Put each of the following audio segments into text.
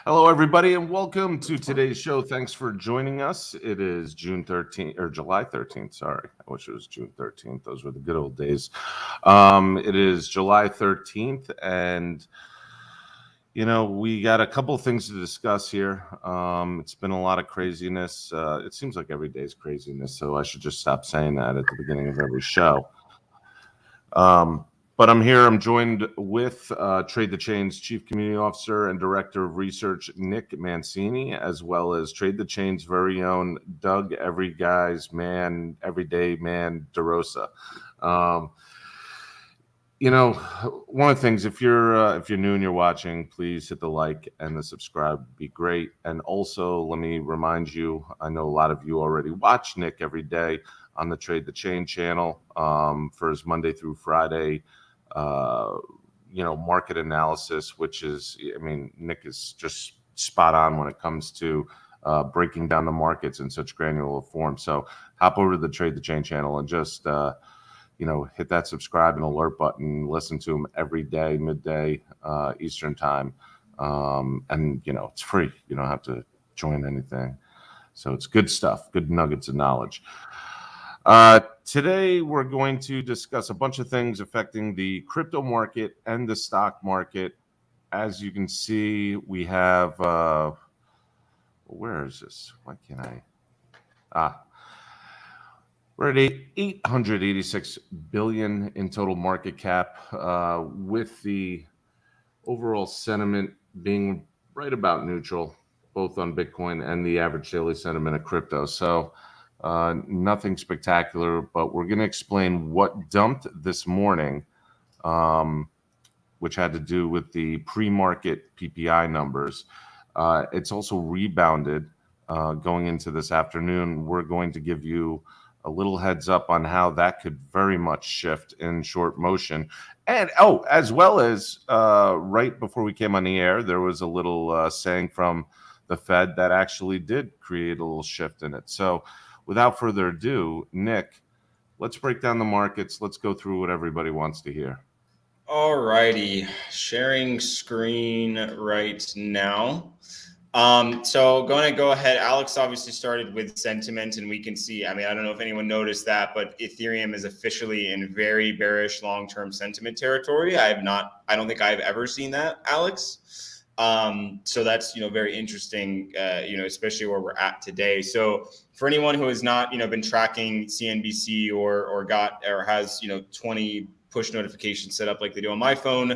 Hello, everybody, and welcome to today's show. Thanks for joining us. It is June 13th, or July 13th. Sorry, I wish it was June 13th. Those were the good old days. It is July 13th, and we got a couple of things to discuss here. It's been a lot of craziness. It seems like every day's craziness, so I should just stop saying that at the beginning of every show. But I'm here. I'm joined with Trade the Chain's Chief Community Officer and Director of Research, Nick Mancini, as well as Trade the Chain's very own Doug Everyday Man DeRosa. One of the things, if you're new and you're watching, please hit the like and the subscribe would be great. And also, let me remind you, I know a lot of you already watch Nick every day on the Trade the Chain channel for his Monday through Friday market analysis, which is, Nick is just spot on when it comes to breaking down the markets in such granular form. So hop over to the Trade the Chain channel and just hit that subscribe and alert button. Listen to him every day, midday Eastern time, and it's free. You don't have to join anything, so it's good stuff, good nuggets of knowledge. Today, we're going to discuss a bunch of things affecting the crypto market and the stock market. As you can see, we have, where is this? Why can't I? We're at 886 billion in total market cap, with the overall sentiment being right about neutral, both on Bitcoin and the average daily sentiment of crypto. So nothing spectacular, but we're going to explain what dumped this morning, which had to do with the pre-market PPI numbers. It's also rebounded going into this afternoon. We're going to give you a little heads up on how that could very much shift in short motion. And as well as right before we came on the air, there was a little saying from the Fed that actually did create a little shift in it. So without further ado, Nick, let's break down the markets. Let's go through what everybody wants to hear. All righty, sharing screen right now. So going to go ahead. Alex obviously started with sentiment, and we can see, I don't know if anyone noticed that, but Ethereum is officially in very bearish long-term sentiment territory. I don't think I've ever seen that, Alex. So that's, very interesting, especially where we're at today. So for anyone who has not, been tracking CNBC or has, 20 push notifications set up like they do on my phone,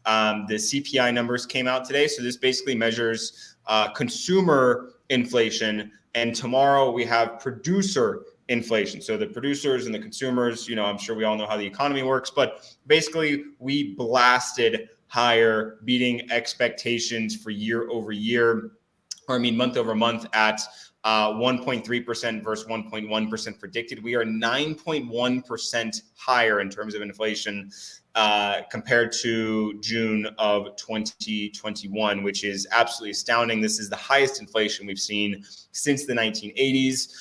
the CPI numbers came out today. So this basically measures consumer inflation, and tomorrow we have producer inflation. So the producers and the consumers, I'm sure we all know how the economy works, but basically we blasted higher, beating expectations for month over month at 1.3% versus 1.1% predicted. We are 9.1% higher in terms of inflation compared to June of 2021, which is absolutely astounding. This is the highest inflation we've seen since the 1980s.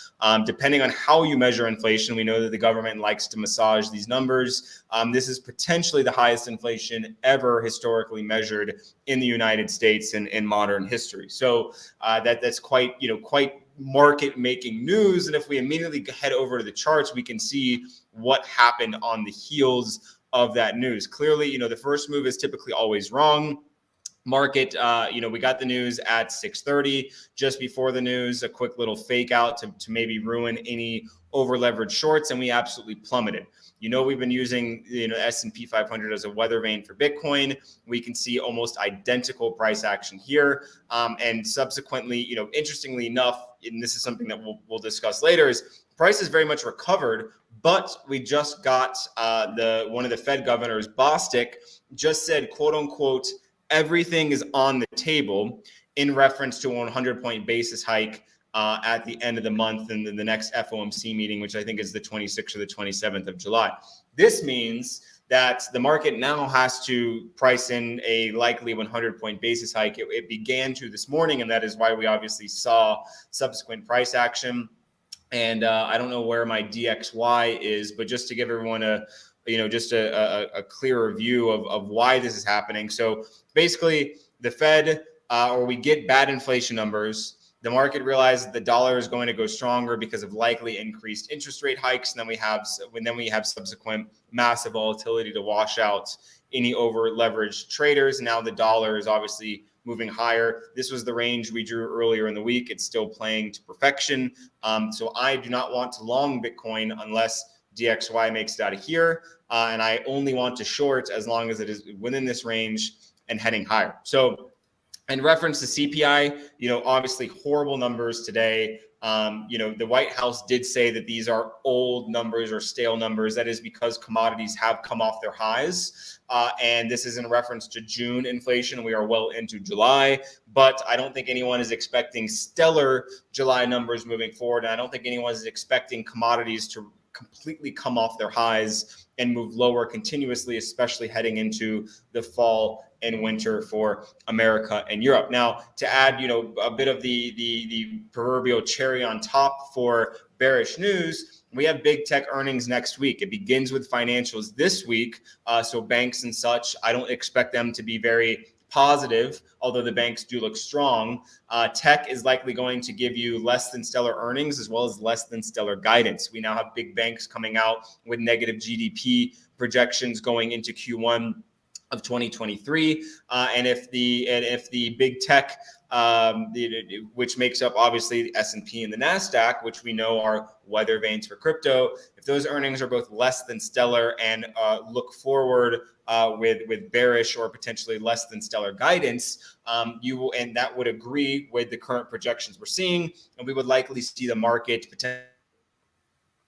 Depending on how you measure inflation, we know that the government likes to massage these numbers. This is potentially the highest inflation ever historically measured in the United States in modern history. So that's quite market making news. And if we immediately head over to the charts, we can see what happened on the heels of that news. Clearly, the first move is typically always wrong. Market, we got the news at 6:30. Just before the news, a quick little fake out to maybe ruin any over leveraged shorts, and we absolutely plummeted. We've been using S&P 500 as a weather vane for Bitcoin. We can see almost identical price action here, and subsequently, interestingly enough, and this is something that we'll discuss later, is price is very much recovered. But we just got one of the Fed governors, Bostic, just said, quote unquote, everything is on the table, in reference to a 100-point basis hike at the end of the month and then the next FOMC meeting, which I think is the 26th or the 27th of July. This means that the market now has to price in a likely 100-point basis hike. It began to this morning, and that is why we obviously saw subsequent price action. And I don't know where my DXY is, but just to give everyone a clearer view of why this is happening. So basically, the Fed or we get bad inflation numbers, the market realizes the dollar is going to go stronger because of likely increased interest rate hikes, and then we have subsequent massive volatility to wash out any over leveraged traders. Now the dollar is obviously moving higher. This was the range we drew earlier in the week. It's still playing to perfection. So I do not want to long Bitcoin unless DXY makes it out of here. And I only want to short as long as it is within this range and heading higher. So in reference to CPI, obviously horrible numbers today. The White House did say that these are old numbers or stale numbers. That is because commodities have come off their highs. And this is in reference to June inflation. We are well into July, but I don't think anyone is expecting stellar July numbers moving forward. And I don't think anyone is expecting commodities to completely come off their highs and move lower continuously, especially heading into the fall and winter for America and Europe. Now, to add, a bit of the proverbial cherry on top for bearish news, we have big tech earnings next week. It begins with financials this week. So banks and such, I don't expect them to be very positive, although the banks do look strong. Tech is likely going to give you less than stellar earnings as well as less than stellar guidance. We now have big banks coming out with negative GDP projections going into Q1 of 2023, and if the big tech, which makes up obviously the S&P and the Nasdaq, which we know are weather vanes for crypto, if those earnings are both less than stellar and look forward with bearish or potentially less than stellar guidance, and that would agree with the current projections we're seeing, and we would likely see the market potentially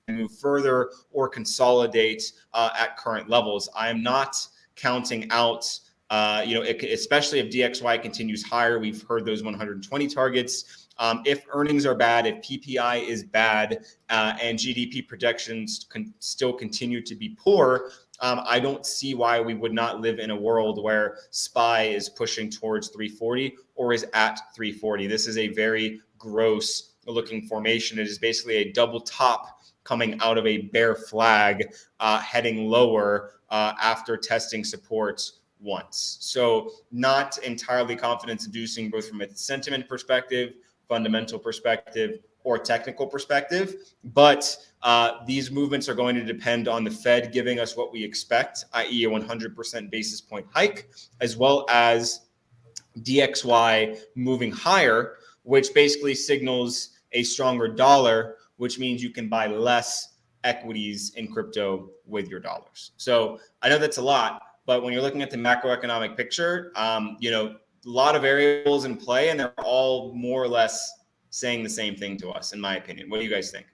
move further or consolidate at current levels. I am not counting out, especially if DXY continues higher. We've heard those 120 targets. If earnings are bad, if PPI is bad, and GDP projections still continue to be poor, I don't see why we would not live in a world where SPY is pushing towards 340 or is at 340. This is a very gross looking formation. It is basically a double top coming out of a bear flag, heading lower after testing support once. So not entirely confidence inducing, both from a sentiment perspective, fundamental perspective, or technical perspective. But these movements are going to depend on the Fed giving us what we expect, i.e. a 100% basis point hike, as well as DXY moving higher, which basically signals a stronger dollar, which means you can buy less equities in crypto with your dollars. So I know that's a lot, but when you're looking at the macroeconomic picture, a lot of variables in play, and they're all more or less saying the same thing to us, in my opinion. What do you guys think?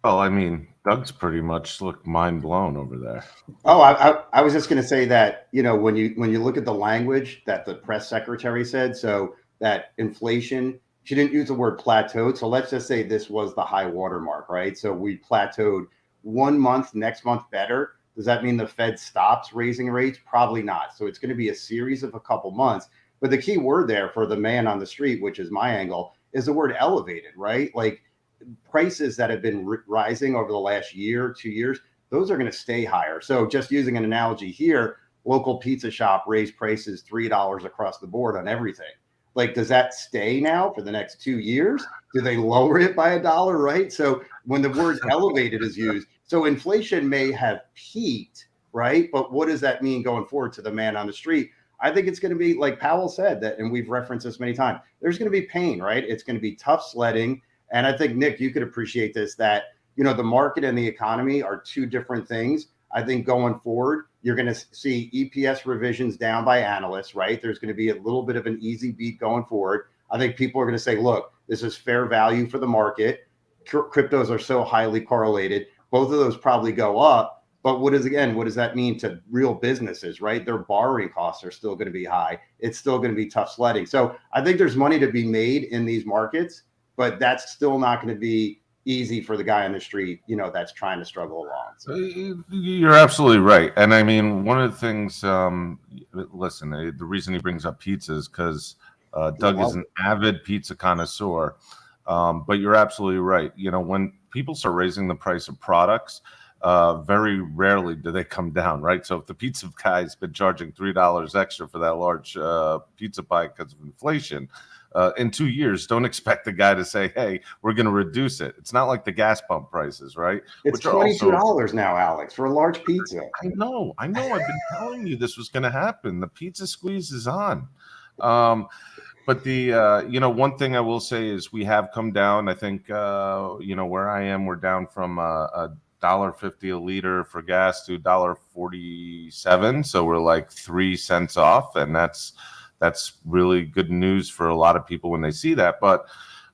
Well, I mean, Doug's pretty much looked mind blown over there. Oh, I was just going to say that, when you look at the language that the press secretary said, so that inflation, she didn't use the word plateaued. So let's just say this was the high water mark, right? So we plateaued 1 month, next month better. Does that mean the Fed stops raising rates? Probably not. So it's going to be a series of a couple months. But the key word there for the man on the street, which is my angle, is the word elevated, right? Like prices that have been rising over the last year, 2 years, those are going to stay higher. So just using an analogy here, local pizza shop raised prices $3 across the board on everything. Like, does that stay now for the next 2 years? Do they lower it by $1, right? So when the word elevated is used, so inflation may have peaked, right? But what does that mean going forward to the man on the street? I think it's going to be like Powell said that, and we've referenced this many times, there's going to be pain, right? It's going to be tough sledding. And I think, Nick, you could appreciate this, that, the market and the economy are two different things. I think going forward, you're going to see EPS revisions down by analysts, right? There's going to be a little bit of an easy beat going forward. I think people are going to say, look, this is fair value for the market. Cryptos are so highly correlated. Both of those probably go up. But what does that mean to real businesses, right? Their borrowing costs are still going to be high. It's still going to be tough sledding. So I think there's money to be made in these markets, but that's still not going to be easy for the guy on the street, that's trying to struggle along. So. You're absolutely right. And I mean, one of the things, listen, the reason he brings up pizza is because Doug is an avid pizza connoisseur. But you're absolutely right. When people start raising the price of products, very rarely do they come down, right? So if the pizza guy's been charging $3 extra for that large pizza pie because of inflation, in 2 years, don't expect the guy to say, hey, we're going to reduce it. It's not like the gas pump prices, right? It's Which are $22 now, Alex, for a large pizza. I know. I've been telling you this was going to happen. The pizza squeeze is on. But the one thing I will say is we have come down. I think where I am, we're down from $1.50 a liter for gas to $1.47. So we're like 3 cents off, and that's really good news for a lot of people when they see that. But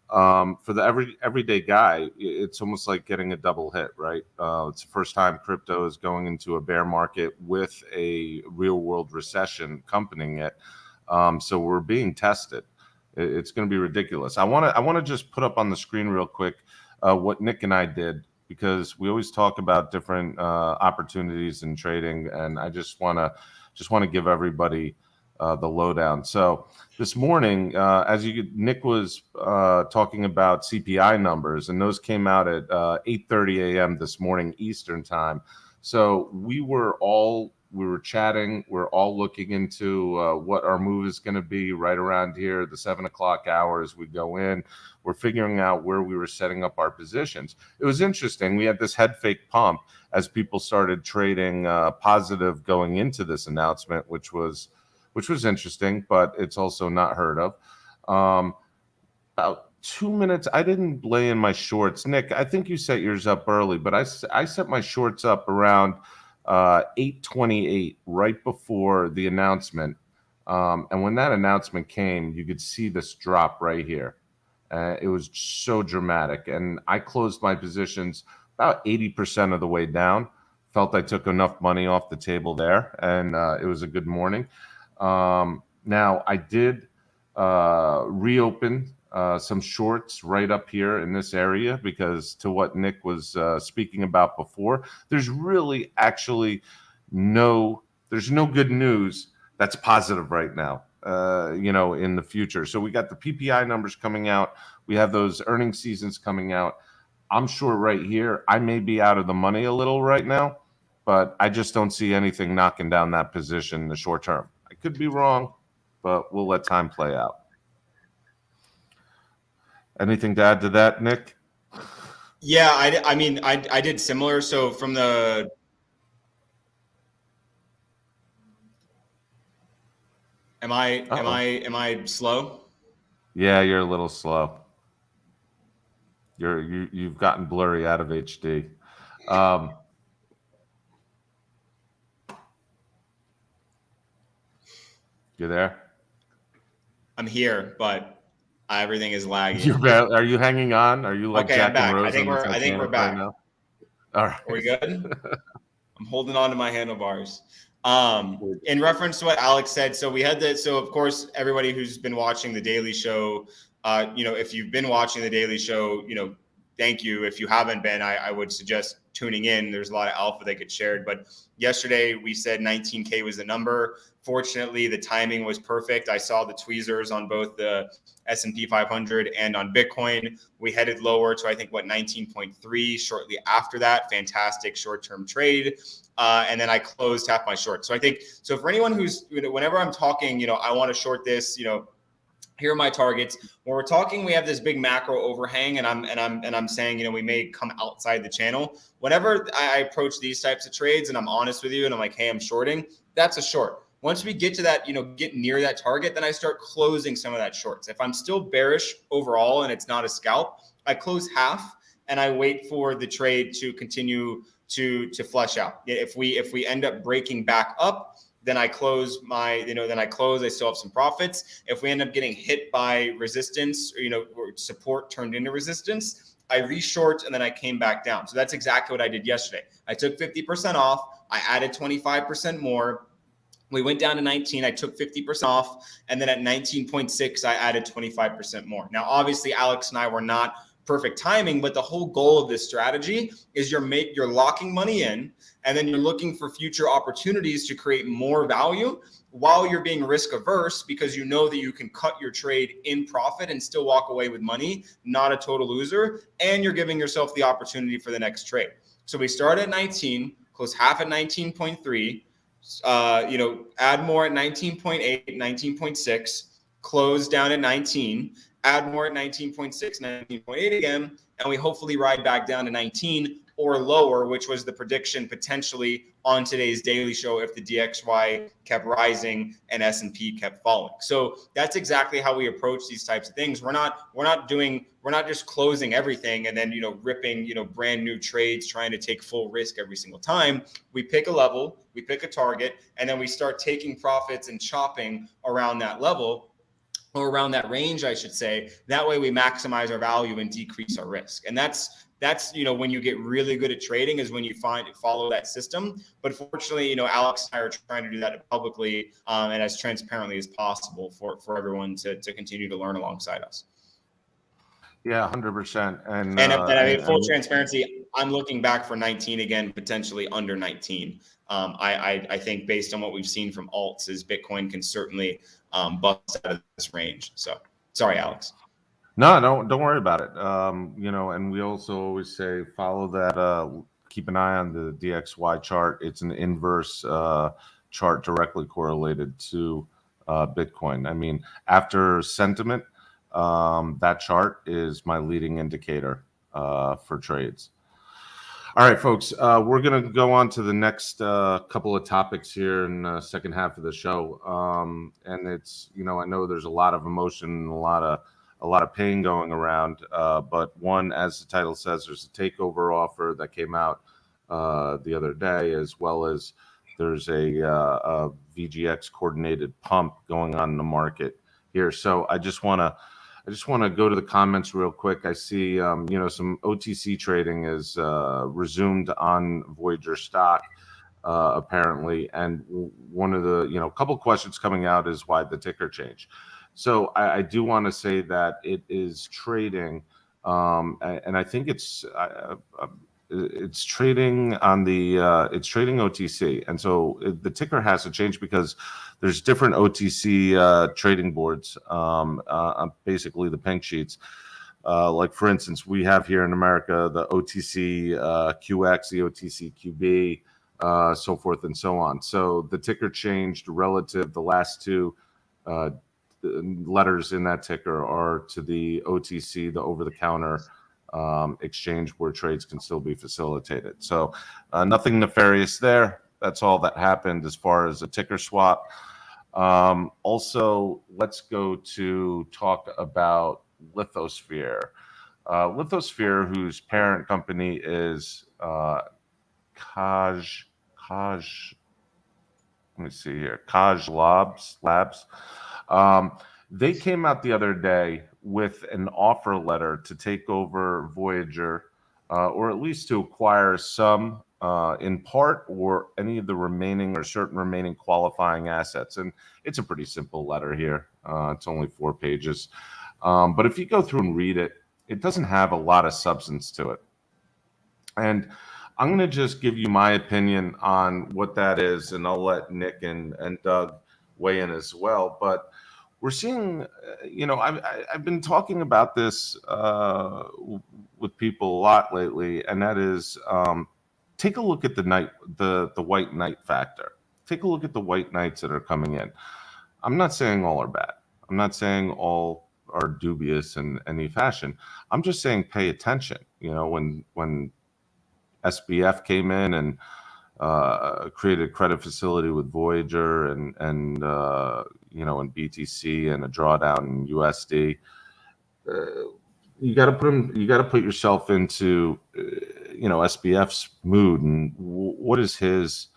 for the everyday guy, it's almost like getting a double hit, right? It's the first time crypto is going into a bear market with a real world recession accompanying it. So we're being tested. It's going to be ridiculous. I want to just put up on the screen real quick what Nick and I did, because we always talk about different opportunities in trading, and I just want to give everybody the lowdown. So this morning, Nick was talking about CPI numbers, and those came out at 8:30 a.m. this morning Eastern time. So we were chatting. We're all looking into what our move is going to be right around here, the 7 o'clock hours. We go in. We're figuring out where we were setting up our positions. It was interesting. We had this head fake pump as people started trading positive going into this announcement, which was interesting, but it's also not heard of. About 2 minutes, I didn't lay in my shorts. Nick, I think you set yours up early, but I set my shorts up around 8:28, right before the announcement. And when that announcement came, you could see this drop right here. It was so dramatic. And I closed my positions about 80% of the way down. Felt I took enough money off the table there, and it was a good morning. Now, I did reopen some shorts right up here in this area, because to what Nick was speaking about before, there's really actually there's no good news that's positive right now, in the future. So we got the PPI numbers coming out. We have those earnings seasons coming out. I'm sure right here, I may be out of the money a little right now, but I just don't see anything knocking down that position in the short term. I could be wrong, but we'll let time play out. Anything to add to that, Nick? Yeah, I did similar. So from the am I slow? Yeah, you're a little slow. You've gotten blurry out of HD. You there? I'm here, but everything is lagging. Are you hanging on? Are you like okay? Jack I'm back. and Rose? I think we're back. Right now? All right. Are we good? I'm holding on to my handlebars. In reference to what Alex said, so we had so of course, everybody who's been watching the Daily Show, if you've been watching the Daily Show, thank you. If you haven't been, I would suggest tuning in. There's a lot of alpha that gets shared. But yesterday we said 19K was the number. Fortunately, the timing was perfect. I saw the tweezers on both the S&P 500 and on Bitcoin. We headed lower to, I think, 19.3 shortly after that. Fantastic short-term trade. And then I closed half my short. So I think, so for anyone who's, whenever I'm talking, I want to short this, here are my targets. When we're talking, we have this big macro overhang, and I'm saying, we may come outside the channel. Whenever I approach these types of trades, and I'm honest with you, and I'm like, hey, I'm shorting, that's a short. Once we get to that, get near that target, then I start closing some of that shorts. If I'm still bearish overall and it's not a scalp, I close half and I wait for the trade to continue to flush out. If we end up breaking back up, then I close I still have some profits. If we end up getting hit by resistance, or support turned into resistance, I reshort and then I came back down. So that's exactly what I did yesterday. I took 50% off. I added 25% more. We went down to 19. I took 50% off. And then at 19.6, I added 25% more. Now, obviously, Alex and I were not perfect timing, but the whole goal of this strategy is you're locking money in, and then you're looking for future opportunities to create more value while you're being risk averse, because you know that you can cut your trade in profit and still walk away with money, not a total loser, and you're giving yourself the opportunity for the next trade. So we start at 19, close half at 19.3, add more at 19.8, 19.6, close down at 19, add more at 19.6, 19.8 again, and we hopefully ride back down to 19 or lower, which was the prediction potentially on today's daily show if the DXY kept rising and S&P kept falling. So that's exactly how we approach these types of things. We're not just closing everything and then ripping brand new trades, trying to take full risk every single time. We pick a level, we pick a target, and then we start taking profits and chopping around that level, or around that range, I should say. That way we maximize our value and decrease our risk. And that's when you get really good at trading, is when you follow that system. But fortunately, Alex and I are trying to do that publicly and as transparently as possible for everyone to continue to learn alongside us. Yeah, 100%. And I mean, full transparency, I'm looking back for 19 again, potentially under 19. I think based on what we've seen from alts, is Bitcoin can certainly bust out of this range. So sorry, Alex. No, don't worry about it. And we also always say follow that. Keep an eye on the DXY chart. It's an inverse chart directly correlated to Bitcoin. I mean, after sentiment, that chart is my leading indicator for trades. All right, folks, we're going to go on to the next couple of topics here in the second half of the show. And it's, I know there's a lot of emotion and a lot of pain going around. But one, as the title says, there's a takeover offer that came out the other day, as well as there's a VGX coordinated pump going on in the market here. So I just want to go to the comments real quick. I see, some OTC trading is resumed on Voyager stock, apparently. And one of the, couple questions coming out is why the ticker change. So I do want to say that it is trading, and I think it's trading on it's trading OTC, and so the ticker has to change because there's different OTC trading boards, basically the pink sheets. Like for instance, we have here in America the OTC QX, the OTC QB, so forth and so on. So the ticker changed relative. The last two letters in that ticker are to the OTC, the over-the-counter exchange where trades can still be facilitated. So nothing nefarious there. That's all that happened as far as a ticker swap. Also, let's go to talk about Lithosphere. Lithosphere, whose parent company is Kaj. Let me see here. Kaj Labs. They came out the other day with an offer letter to take over Voyager, or at least to acquire some, in part, or any of the remaining or certain remaining qualifying assets. And it's a pretty simple letter here. It's only 4 pages. But if you go through and read it, it doesn't have a lot of substance to it. And I'm going to just give you my opinion on what that is, and I'll let Nick and Doug weigh in as well. But we're seeing, I've been talking about this with people a lot lately, and that is take a look at the white knight factor. Take a look at the white knights that are coming in. I'm not saying all are bad. I'm not saying all are dubious in any fashion. I'm just saying pay attention. When SBF came in and created a credit facility with Voyager and BTC and a drawdown in USD. You got to put yourself into SBF's mood, and what is his,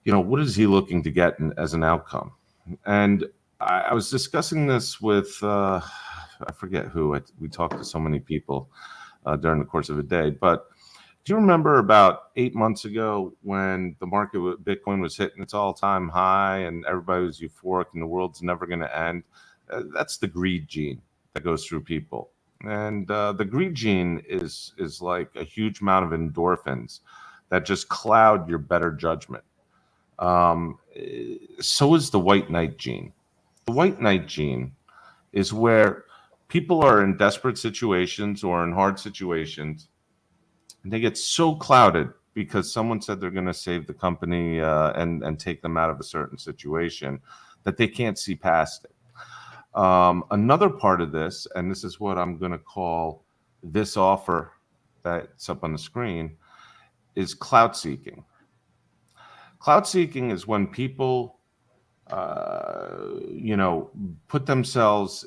what is he looking to get as an outcome? And I was discussing this with I forget who. We talked to so many people during the course of a day, but do you remember about 8 months ago when the market with Bitcoin was hitting its all-time high and everybody was euphoric and the world's never going to end? That's the greed gene that goes through people. And the greed gene is like a huge amount of endorphins that just cloud your better judgment. So is the white knight gene. The white knight gene is where people are in desperate situations or in hard situations, And they get so clouded because someone said they're going to save the company and take them out of a certain situation that they can't see past it. Another part of this, and this is what I'm going to call this offer that's up on the screen, is clout seeking. Clout seeking is when people insert themselves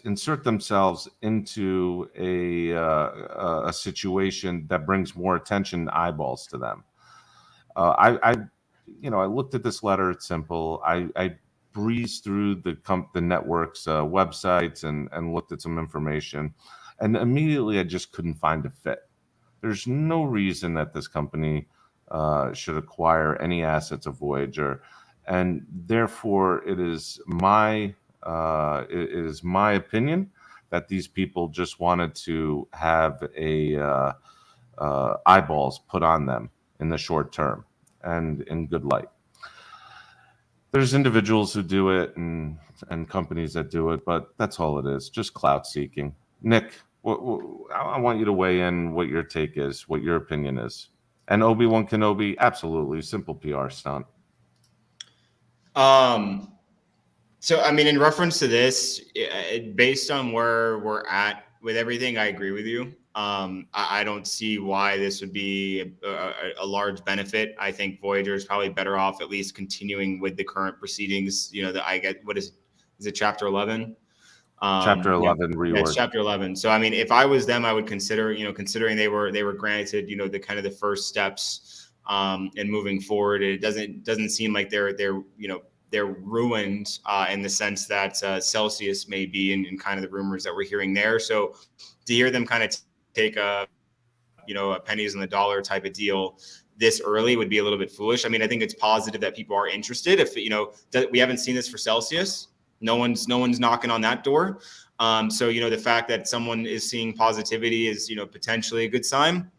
into a situation that brings more attention, eyeballs to them. I looked at this letter. It's simple. I breezed through the network's websites and looked at some information, and immediately I just couldn't find a fit. There's no reason that this company should acquire any assets of Voyager. And therefore, it is my opinion that these people just wanted to have eyeballs put on them in the short term and in good light. There's individuals who do it and companies that do it, but that's all it is, just clout seeking. Nick, I want you to weigh in what your take is, what your opinion is. And Obi-Wan Kenobi, absolutely, simple PR stunt. So, I mean, in reference to this, based on where we're at with everything, I agree with you. I don't see why this would be a large benefit. I think Voyager is probably better off at least continuing with the current proceedings. That I get. What is it? Chapter 11? Chapter 11 reorg. Yeah, Chapter 11. So, I mean, if I was them, I would consider, considering they were granted, the kind of the first steps and moving forward. It doesn't seem like they're ruined in the sense that Celsius may be in kind of the rumors that we're hearing there. So to hear them kind of take a pennies on the dollar type of deal this early would be a little bit foolish. I mean, I think it's positive that people are interested. If we haven't seen this for Celsius, no one's knocking on that door. So the fact that someone is seeing positivity is potentially a good sign.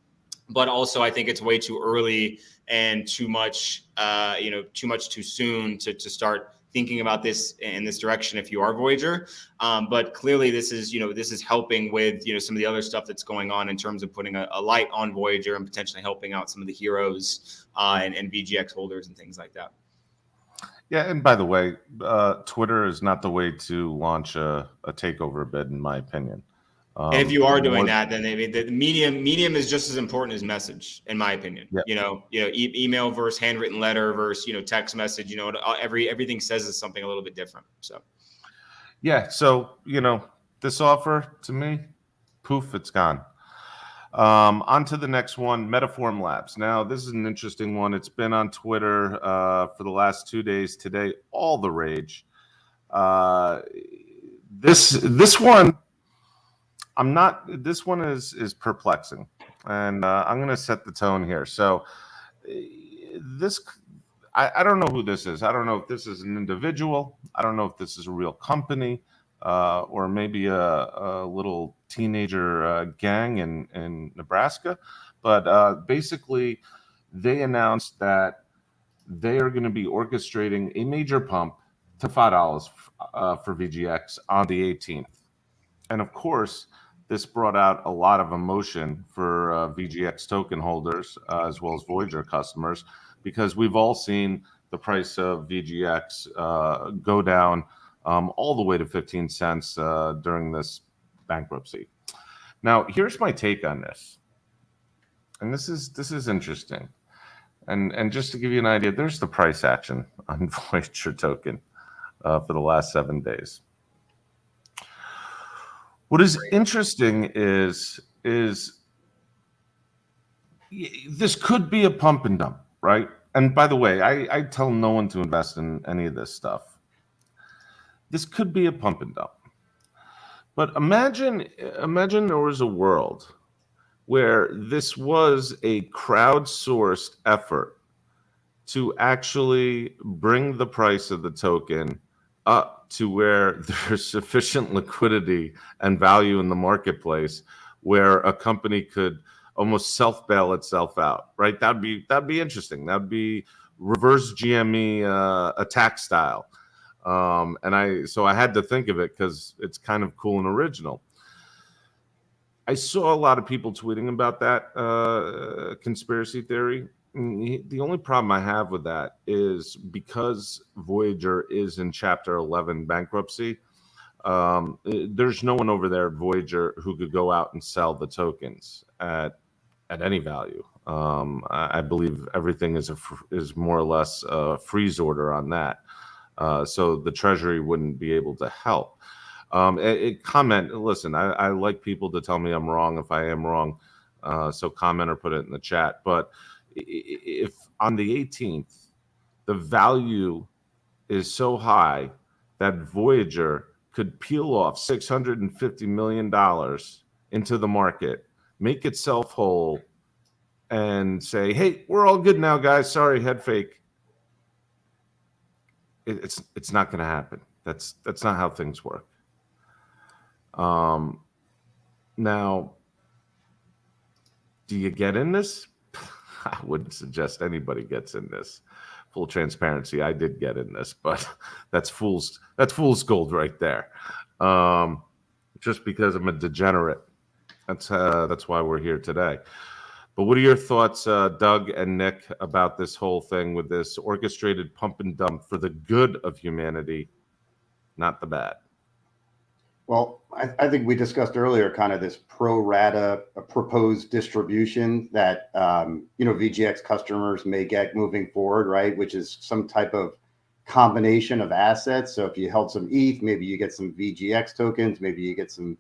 But also, I think it's way too early and too much too soon to start thinking about this in this direction if you are Voyager. But clearly, this is helping with some of the other stuff that's going on in terms of putting a light on Voyager and potentially helping out some of the heroes and VGX holders and things like that. Yeah, and by the way, Twitter is not the way to launch a takeover bid, in my opinion. And if you are doing that, then the medium is just as important as message, in my opinion. Yeah. Email versus handwritten letter versus text message. Everything says something a little bit different. So, yeah. So this offer to me, poof, it's gone. On to the next one, Metaform Labs. Now, this is an interesting one. It's been on Twitter for the last 2 days. Today, all the rage. This one. This one is perplexing, and I'm going to set the tone here. So I don't know who this is. I don't know if this is an individual. I don't know if this is a real company or maybe a little teenager gang in Nebraska. But basically, they announced that they are going to be orchestrating a major pump to $5 for VGX on the 18th. And of course, this brought out a lot of emotion for VGX token holders as well as Voyager customers, because we've all seen the price of VGX go down all the way to 15 cents during this bankruptcy. Now, here's my take on this. And this is interesting. And just to give you an idea, there's the price action on Voyager token for the last 7 days. What is interesting is this could be a pump and dump, right? And by the way, I tell no one to invest in any of this stuff. This could be a pump and dump. But imagine there was a world where this was a crowdsourced effort to actually bring the price of the token up to where there's sufficient liquidity and value in the marketplace where a company could almost self-bail itself out, right? That'd be interesting. That'd be reverse GME attack style. So I had to think of it because it's kind of cool and original. I saw a lot of people tweeting about that conspiracy theory. The only problem I have with that is because Voyager is in Chapter 11 bankruptcy, there's no one over there at Voyager who could go out and sell the tokens at any value. I believe everything is more or less a freeze order on that, so the Treasury wouldn't be able to help. Listen, I like people to tell me I'm wrong if I am wrong, so comment or put it in the chat. But if on the 18th the value is so high that Voyager could peel off $650 million into the market, make itself whole, and say, hey, we're all good now, guys. Sorry, head fake. It's not going to happen. That's not how things work. Now, do you get in this? I wouldn't suggest anybody gets in this. Full transparency, I did get in this, but that's fool's gold right there. Just because I'm a degenerate. That's why we're here today. But what are your thoughts, Doug and Nick, about this whole thing with this orchestrated pump and dump for the good of humanity, not the bad? Well, I think we discussed earlier kind of this pro rata proposed distribution that VGX customers may get moving forward, right? Which is some type of combination of assets. So if you held some ETH, maybe you get some VGX tokens, maybe you get some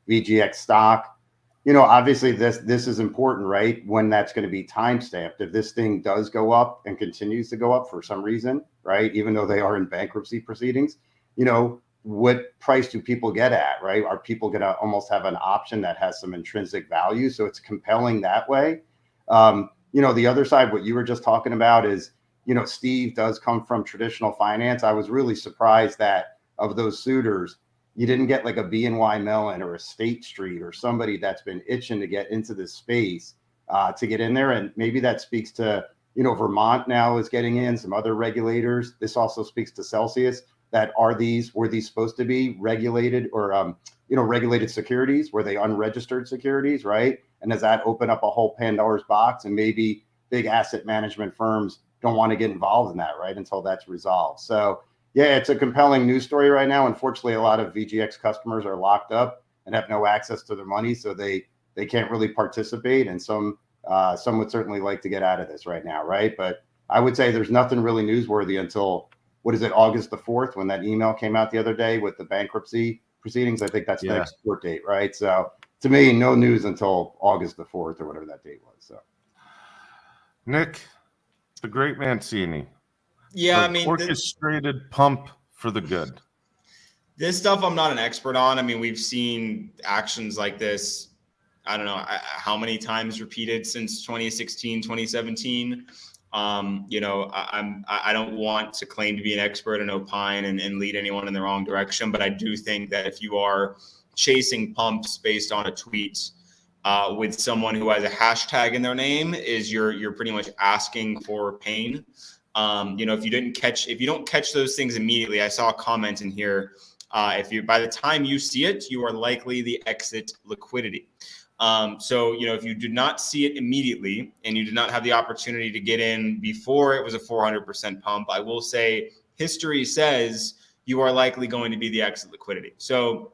VGX stock. Obviously this is important, right? When that's going to be timestamped. If this thing does go up and continues to go up for some reason, right? Even though they are in bankruptcy proceedings, what price do people get at, right? Are people going to almost have an option that has some intrinsic value? So it's compelling that way. The other side, what you were just talking about is, Steve does come from traditional finance. I was really surprised that of those suitors, you didn't get like a BNY Mellon or a State Street or somebody that's been itching to get into this space to get in there. And maybe that speaks to, Vermont now is getting in, some other regulators. This also speaks to Celsius. That were these supposed to be regulated or, regulated securities? Were they unregistered securities, right? And does that open up a whole Pandora's box? And maybe big asset management firms don't want to get involved in that, right? Until that's resolved. So yeah, it's a compelling news story right now. Unfortunately, a lot of VGX customers are locked up and have no access to their money, so they can't really participate. And some would certainly like to get out of this right now, right? But I would say there's nothing really newsworthy until, what is it, August the 4th, when that email came out the other day with the bankruptcy proceedings. I think that's the next court date, right? So to me, no news until August the 4th or whatever that date was. So, Nick, the great Mancini. Yeah, orchestrated pump for the good. This stuff I'm not an expert on. I mean, we've seen actions like this, I don't know how many times repeated since 2016, 2017. I don't want to claim to be an expert and opine and lead anyone in the wrong direction, but I do think that if you are chasing pumps based on a tweet with someone who has a hashtag in their name, you're pretty much asking for pain. If you don't catch those things immediately, I saw a comment in here. By the time you see it, you are likely the exit liquidity. If you do not see it immediately and you did not have the opportunity to get in before it was a 400% pump, I will say history says you are likely going to be the exit liquidity. So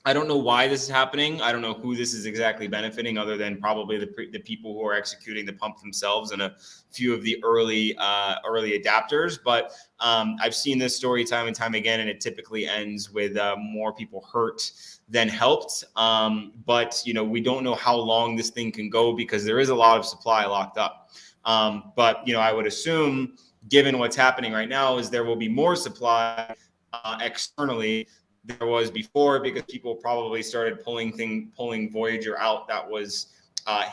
I don't know why this is happening. I don't know who this is exactly benefiting, other than probably the people who are executing the pump themselves and a few of the early adapters. But I've seen this story time and time again, and it typically ends with more people hurt than helped. But we don't know how long this thing can go because there is a lot of supply locked up. But I would assume, given what's happening right now, is there will be more supply externally there was before, because people probably started pulling Voyager out that was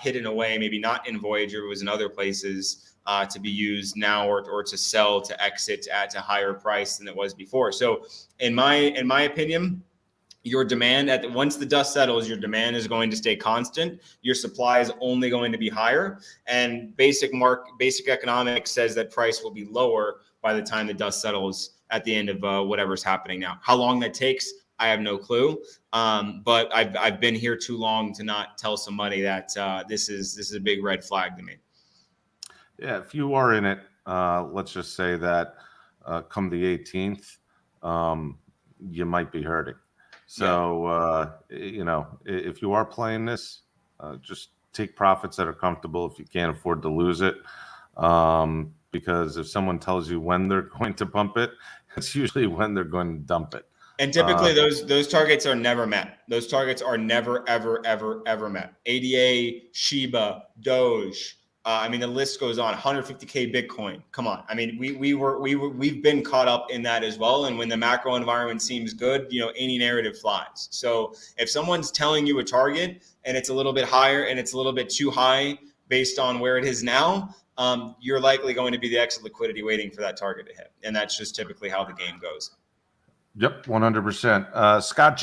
hidden away, maybe not in Voyager, it was in other places to be used now or to sell, to exit at a higher price than it was before. So in my opinion, your demand once the dust settles, your demand is going to stay constant. Your supply is only going to be higher, and basic economics says that price will be lower by the time the dust settles at the end of whatever's happening now. How long that takes, I have no clue. But I've been here too long to not tell somebody that this is a big red flag to me. Yeah, if you are in it, let's just say that come the 18th, you might be hurting. So, if you are playing this, just take profits that are comfortable if you can't afford to lose it. Because if someone tells you when they're going to pump it, it's usually when they're going to dump it. And typically those targets are never met. Those targets are never, ever, ever, ever met. ADA, Shiba, Doge. I mean, the list goes on. 150K Bitcoin. Come on. I mean, we've been caught up in that as well. And when the macro environment seems good, any narrative flies. So if someone's telling you a target and it's a little bit higher and it's a little bit too high based on where it is now, you're likely going to be the exit liquidity waiting for that target to hit. And that's just typically how the game goes. Yep, 100%. Scott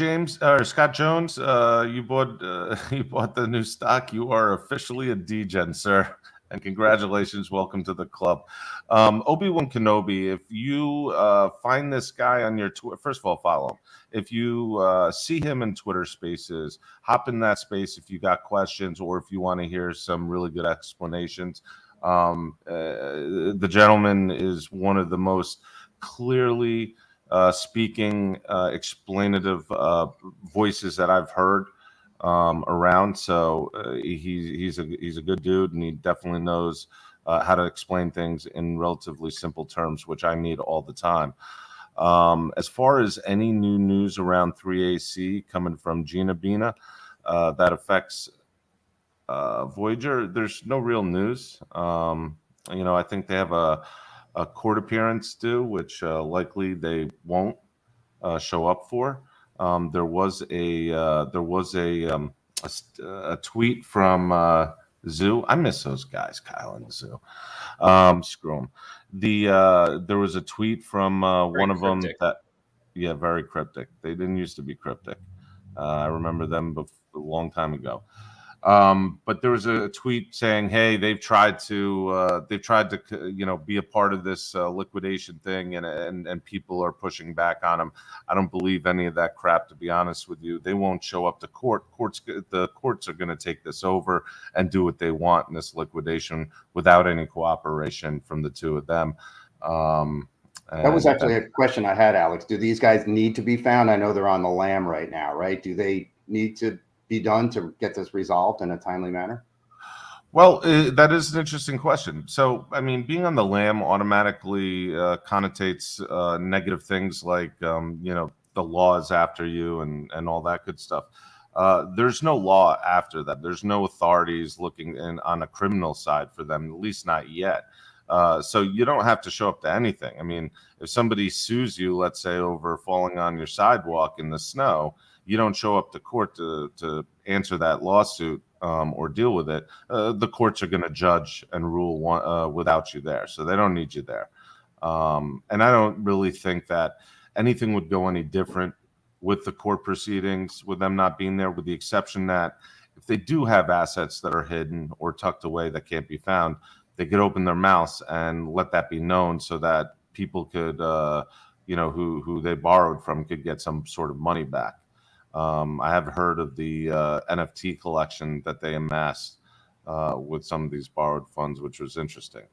Jones, you bought the new stock. You are officially a degen, sir, and congratulations. Welcome to the club. Obi-Wan Kenobi, if you find this guy on your Twitter, first of all, follow him. If you see him in Twitter Spaces, hop in that space if you got questions or if you want to hear some really good explanations. The gentleman is one of the most clearly speaking, explanative voices that I've heard around. So he's a good dude, and he definitely knows how to explain things in relatively simple terms, which I need all the time. As far as any new news around 3AC coming from Gina Bina that affects Voyager, there's no real news. I think they have a court appearance due, which likely they won't show up for. There was a tweet from Zoo. I miss those guys, Kyle and Zoo. Screw them. There was a tweet from one of them that, very cryptic. They didn't used to be cryptic. I remember them a long time ago. But there was a tweet saying, "Hey, they've tried to be a part of this liquidation thing, and people are pushing back on them." I don't believe any of that crap, to be honest with you. They won't show up to court. The courts are going to take this over and do what they want in this liquidation without any cooperation from the two of them. That was actually a question I had, Alex. Do these guys need to be found? I know they're on the lam right now, right? Do they need to be done to get this resolved in a timely manner? Well, that is an interesting question. So, I mean, being on the lam automatically connotates negative things like, the law is after you and all that good stuff. There's no law after that. There's no authorities looking on a criminal side for them, at least not yet. So you don't have to show up to anything. I mean, if somebody sues you, let's say, over falling on your sidewalk in the snow, you don't show up to court to answer that lawsuit or deal with it. The courts are going to judge and rule without you there, so they don't need you there. And I don't really think that anything would go any different with the court proceedings, with them not being there, with the exception that if they do have assets that are hidden or tucked away that can't be found, they could open their mouths and let that be known so that people could, who they borrowed from could get some sort of money back. I have heard of the NFT collection that they amassed with some of these borrowed funds, which was interesting.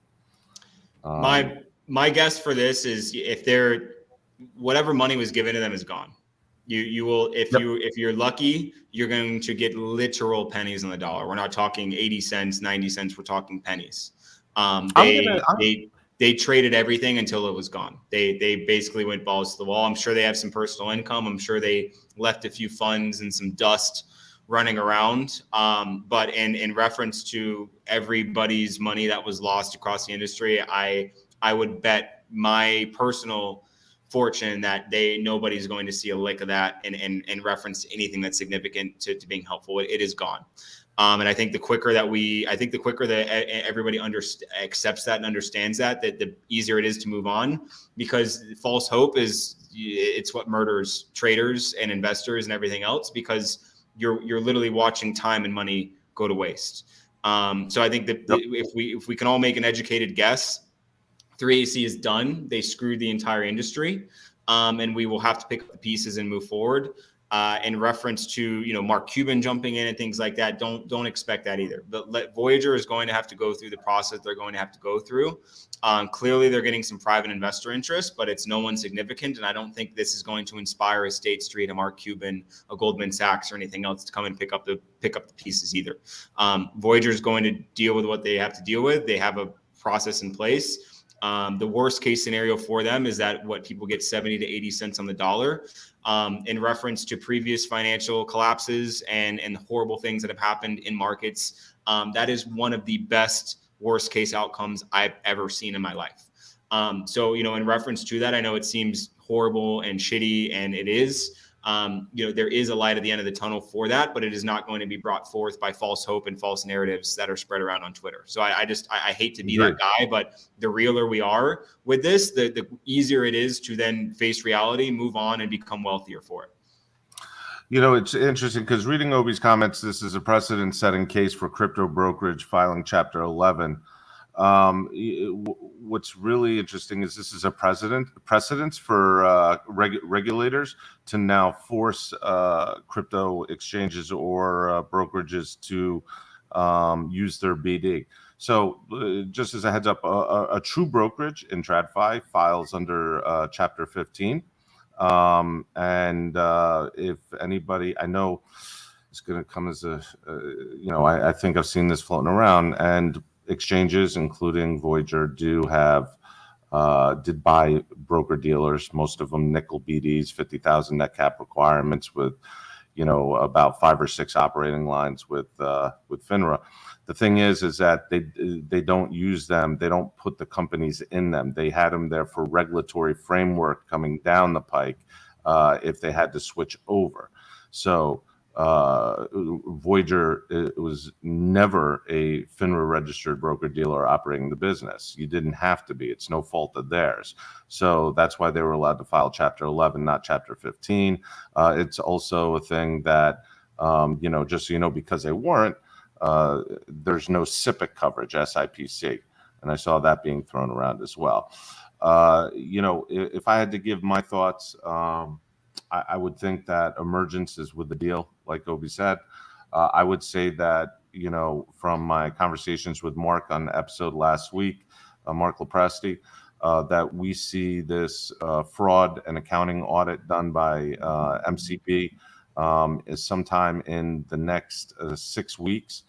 My guess for this is if whatever money was given to them is gone. You will if you're lucky, you're going to get literal pennies on the dollar. We're not talking 80 cents, 90 cents. We're talking pennies. They traded everything until it was gone. They basically went balls to the wall. I'm sure they have some personal income. I'm sure they left a few funds and some dust running around. But in reference to everybody's money that was lost across the industry, I would bet my personal fortune that nobody's going to see a lick of that in reference to anything that's significant to being helpful. It is gone. And I think the quicker that everybody accepts that and understands that the easier it is to move on, because false hope it's what murders traders and investors and everything else, because you're literally watching time and money go to waste. So I think that if we can all make an educated guess, 3AC is done. They screwed the entire industry. and we will have to pick up the pieces and move forward. In reference to Mark Cuban jumping in and things like that, don't expect that either. But Voyager is going to have to go through the process they're going to have to go through. Clearly, they're getting some private investor interest, but it's no one significant, and I don't think this is going to inspire a State Street, a Mark Cuban, a Goldman Sachs, or anything else to come and pick up the pieces either. Voyager is going to deal with what they have to deal with. They have a process in place. The worst case scenario for them is that people get 70 to 80 cents on the dollar. In reference to previous financial collapses and horrible things that have happened in markets, that is one of the best worst case outcomes I've ever seen in my life. So, in reference to that, I know it seems horrible and shitty, and it is. There is a light at the end of the tunnel for that, but it is not going to be brought forth by false hope and false narratives that are spread around on Twitter. So I hate to be that guy, but the realer we are with this, the easier it is to then face reality, move on, and become wealthier for it. It's interesting because reading Noobie's comments, this is a precedent-setting case for crypto brokerage filing Chapter 11. What's really interesting is this is a precedence for regulators to now force crypto exchanges or brokerages to use their BD. So just as a heads up, a true brokerage in TradFi files under Chapter 15. If anybody, I know it's going to come as I think I've seen this floating around, and exchanges, including Voyager, did buy broker dealers, most of them nickel BDs, 50,000 net cap requirements with, about 5 or 6 operating lines with FINRA. The thing is that they don't use them. They don't put the companies in them. They had them there for regulatory framework coming down the pike if they had to switch over. So Voyager was never a FINRA registered broker dealer operating the business. You didn't have to be. It's no fault of theirs. So that's why they were allowed to file Chapter 11, not Chapter 15. It's also a thing that, just so you know, because they weren't, there's no SIPC coverage, SIPC. And I saw that being thrown around as well. If I had to give my thoughts, I would think that emergence is with the deal, like Obi said. I would say that, from my conversations with Mark on the episode last week, Mark Lepresti, that we see this fraud and accounting audit done by MCP is sometime in the next 6 weeks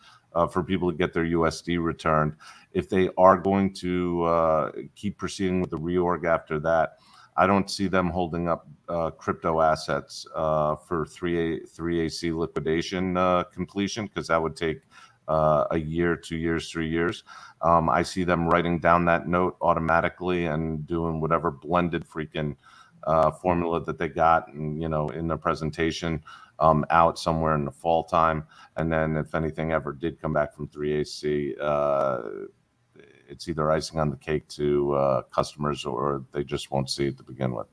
for people to get their USD returned. If they are going to keep proceeding with the reorg after that, I don't see them holding up crypto assets for 3AC liquidation completion, because that would take a year, 2 years, 3 years. I see them writing down that note automatically and doing whatever blended freaking formula that they got, and in their presentation out somewhere in the fall time. And then if anything ever did come back from 3AC, it's either icing on the cake to customers, or they just won't see it to begin with.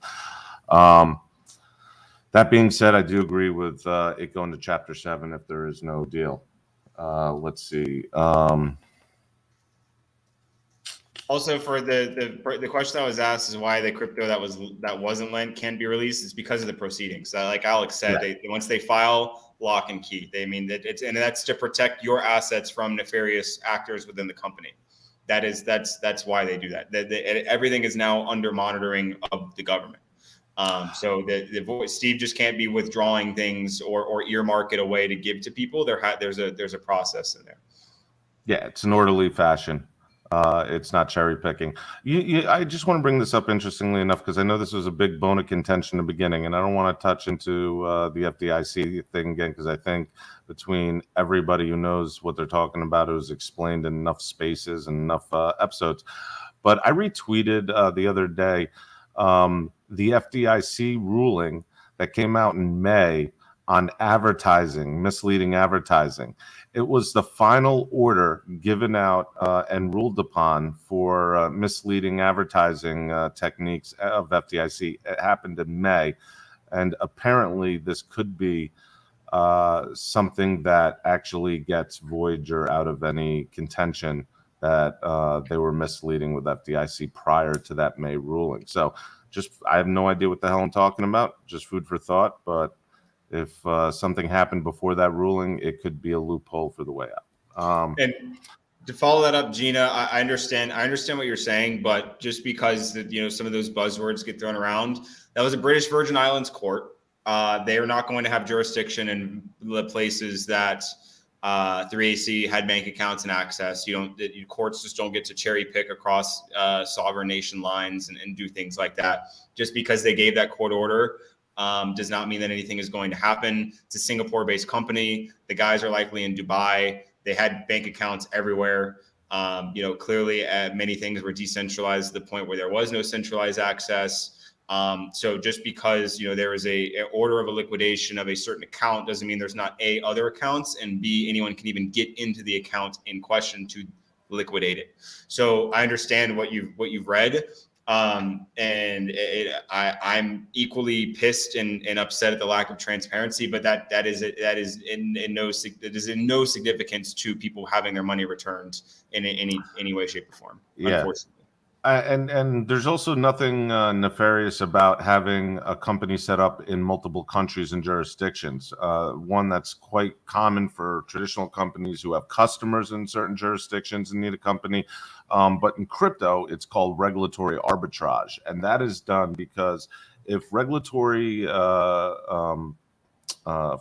That being said, I do agree with it going to Chapter 7 if there is no deal. Let's see. Also, for the question that was asked is why the crypto that wasn't lent can be released. It's because of the proceedings. Like Alex said, once they file, lock and key. They mean that that's to protect your assets from nefarious actors within the company. That's why they do that. Everything is now under monitoring of the government. So Steve just can't be withdrawing things or earmark it away to give to people. There's a process in there. Yeah, it's an orderly fashion. It's not cherry picking. I just want to bring this up, interestingly enough, because I know this was a big bone of contention in the beginning, and I don't want to touch into the FDIC thing again, because I think between everybody who knows what they're talking about, it was explained in enough spaces and enough episodes. But I retweeted the other day the FDIC ruling that came out in May on advertising, misleading advertising. It was the final order given out and ruled upon for misleading advertising techniques of FDIC. It happened in May, and apparently this could be something that actually gets Voyager out of any contention that they were misleading with FDIC prior to that May ruling. So I have no idea what the hell I'm talking about. Just food for thought. But if something happened before that ruling, it could be a loophole for the way out. And to follow that up, Gina, I understand what you're saying, but just because some of those buzzwords get thrown around, that was a British Virgin Islands court. They are not going to have jurisdiction in the places that 3AC had bank accounts and access. Courts just don't get to cherry pick across sovereign nation lines and do things like that. Just because they gave that court order does not mean that anything is going to happen. It's a Singapore-based company. The guys are likely in Dubai. They had bank accounts everywhere. Clearly many things were decentralized to the point where there was no centralized access. So just because, there is a order of a liquidation of a certain account doesn't mean there's not A, other accounts, and B, anyone can even get into the account in question to liquidate it. So I understand what you've read. I'm equally pissed and upset at the lack of transparency, but that is in no significance to people having their money returned in any way, shape, or form. Yeah. Unfortunately. And there's also nothing nefarious about having a company set up in multiple countries and jurisdictions. One that's quite common for traditional companies who have customers in certain jurisdictions and need a company. But in crypto, it's called regulatory arbitrage. And that is done because if regulatory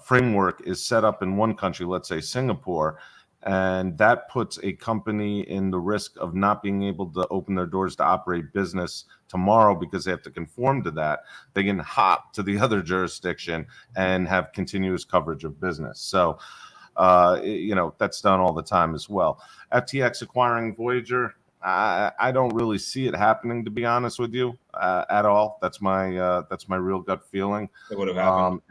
framework is set up in one country, let's say Singapore, and that puts a company in the risk of not being able to open their doors to operate business tomorrow because they have to conform to that, they can hop to the other jurisdiction and have continuous coverage of business. So, that's done all the time as well. FTX acquiring Voyager, I don't really see it happening, to be honest with you, at all. That's my real gut feeling. It would have happened.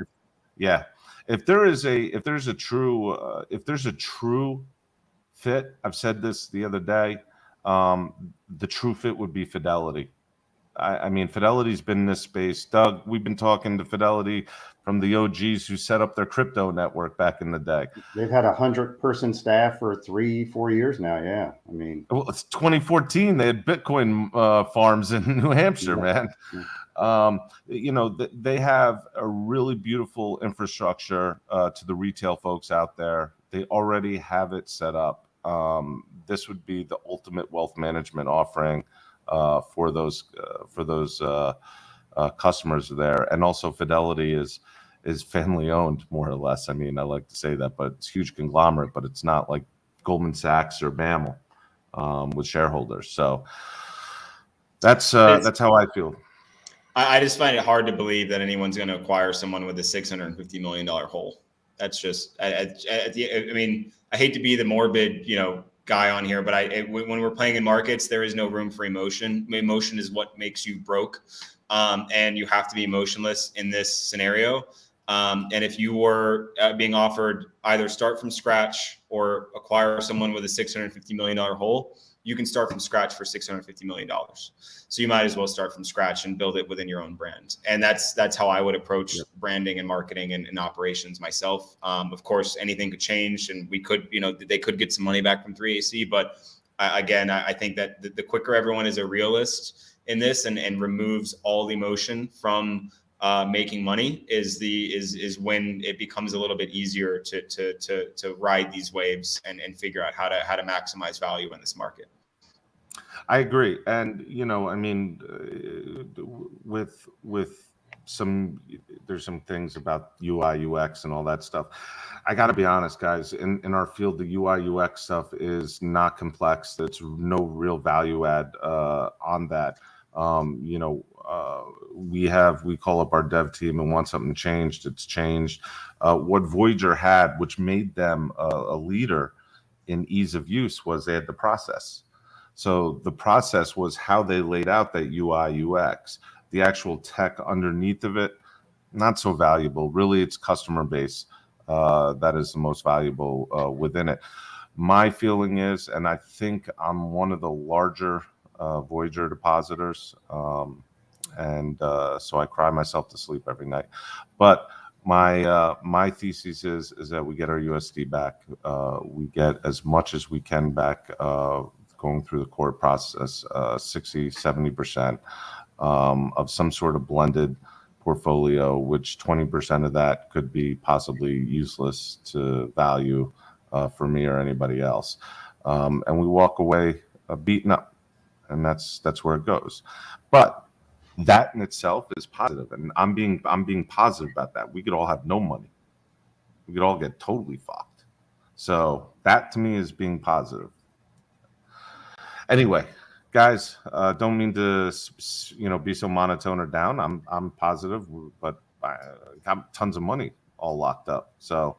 Yeah. If there's a true fit, I've said this the other day, the true fit would be Fidelity. I mean, Fidelity's been in this space. Doug, we've been talking to Fidelity from the OGs who set up their crypto network back in the day. They've had 100-person staff for 3-4 years now. Yeah, I mean, well, it's 2014. They had Bitcoin farms in New Hampshire, man. They have a really beautiful infrastructure to the retail folks out there. They already have it set up. This would be the ultimate wealth management offering for those customers there. And also Fidelity is family owned, more or less. I mean, I like to say that, but it's a huge conglomerate, but it's not like Goldman Sachs or BAML with shareholders. So that's how I feel. I just find it hard to believe that anyone's going to acquire someone with a $650 million hole. That's just, I mean, I hate to be the morbid, guy on here, but when we're playing in markets, there is no room for emotion. Emotion is what makes you broke. And you have to be emotionless in this scenario. And if you were being offered either start from scratch or acquire someone with a $650 million hole, you can start from scratch for $650 million. So you might as well start from scratch and build it within your own brand. And that's how I would approach branding and marketing and operations myself. Of course, anything could change and they could get some money back from 3AC. But I think that the quicker everyone is a realist in this and removes all the emotion from making money is when it becomes a little bit easier to ride these waves and figure out how to maximize value in this market. I agree. And, I mean, with there's some things about UI, UX and all that stuff. I got to be honest, guys, in our field, the UI, UX stuff is not complex. There's no real value add on that. We call up our dev team and want something changed. It's changed. What Voyager had, which made them a leader in ease of use, was they had the process. So the process was how they laid out that UI, UX. The actual tech underneath of it, not so valuable. Really, it's customer base that is the most valuable within it. My feeling is, and I think I'm one of the larger Voyager depositors, and so I cry myself to sleep every night. But my thesis is that we get our USD back. We get as much as we can back going through the court process, 60-70%. of some sort of blended portfolio, which 20% of that could be possibly useless to value for me or anybody else. And we walk away beaten up, and that's where it goes. But that in itself is positive, and I'm being positive about that. We could all have no money. We could all get totally fucked. So that to me is being positive. Anyway, guys, don't mean to be so monotone or down. I'm positive, but I got tons of money all locked up. So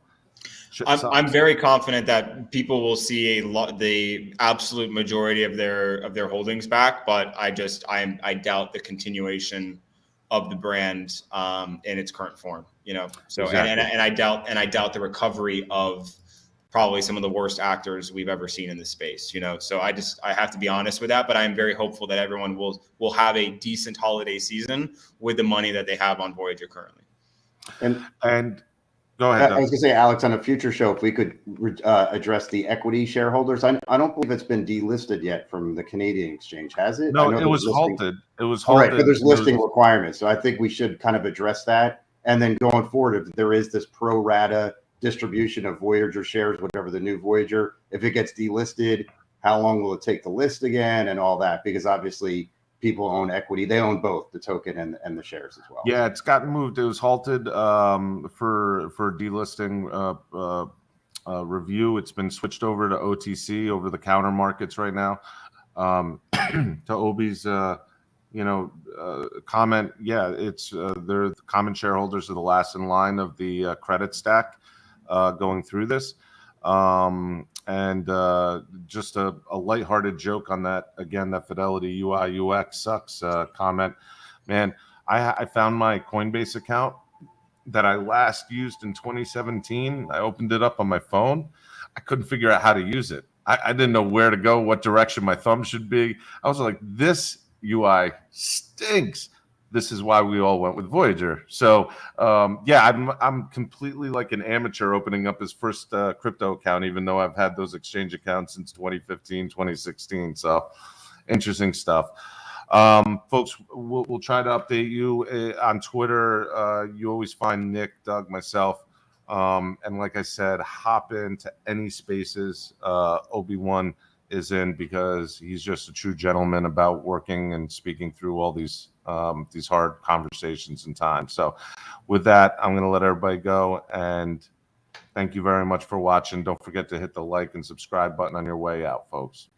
I'm very confident that people will see the absolute majority of their holdings back, but I doubt the continuation of the brand in its current form. So exactly. and I doubt the recovery of probably some of the worst actors we've ever seen in this space. So I have to be honest with that, but I'm very hopeful that everyone will have a decent holiday season with the money that they have on Voyager currently. And go ahead. I was going to say, Alex, on a future show, if we could address the equity shareholders. I don't believe it's been delisted yet from the Canadian exchange, has it? No, it was halted. It was halted. Right, but there's listing requirements. So I think we should kind of address that. And then going forward, if there is this pro rata distribution of Voyager shares, whatever the new Voyager, if it gets delisted, how long will it take to list again and all that? Because obviously people own equity. They own both the token and the shares as well. Yeah, it's gotten moved. It was halted for delisting review. It's been switched over to OTC, over the counter markets right now. To Obi's comment, yeah, it's they're the common shareholders are the last in line of the credit stack going through this. And just a lighthearted joke on that, again, that Fidelity UI UX sucks comment. Man, I found my Coinbase account that I last used in 2017. I opened it up on my phone. I couldn't figure out how to use it. I didn't know where to go, what direction my thumb should be. I was like, this UI stinks. This is why we all went with Voyager. So yeah, I'm completely like an amateur opening up his first crypto account, even though I've had those exchange accounts since 2015, 2016. So interesting stuff. Folks, we'll try to update you on Twitter. You always find Nick, Doug, myself. And like I said, hop into any spaces Obi-Wan is in, because he's just a true gentleman about working and speaking through all these hard conversations and times. So with that, I'm going to let everybody go, and thank you very much for watching. Don't forget to hit the like and subscribe button on your way out, folks.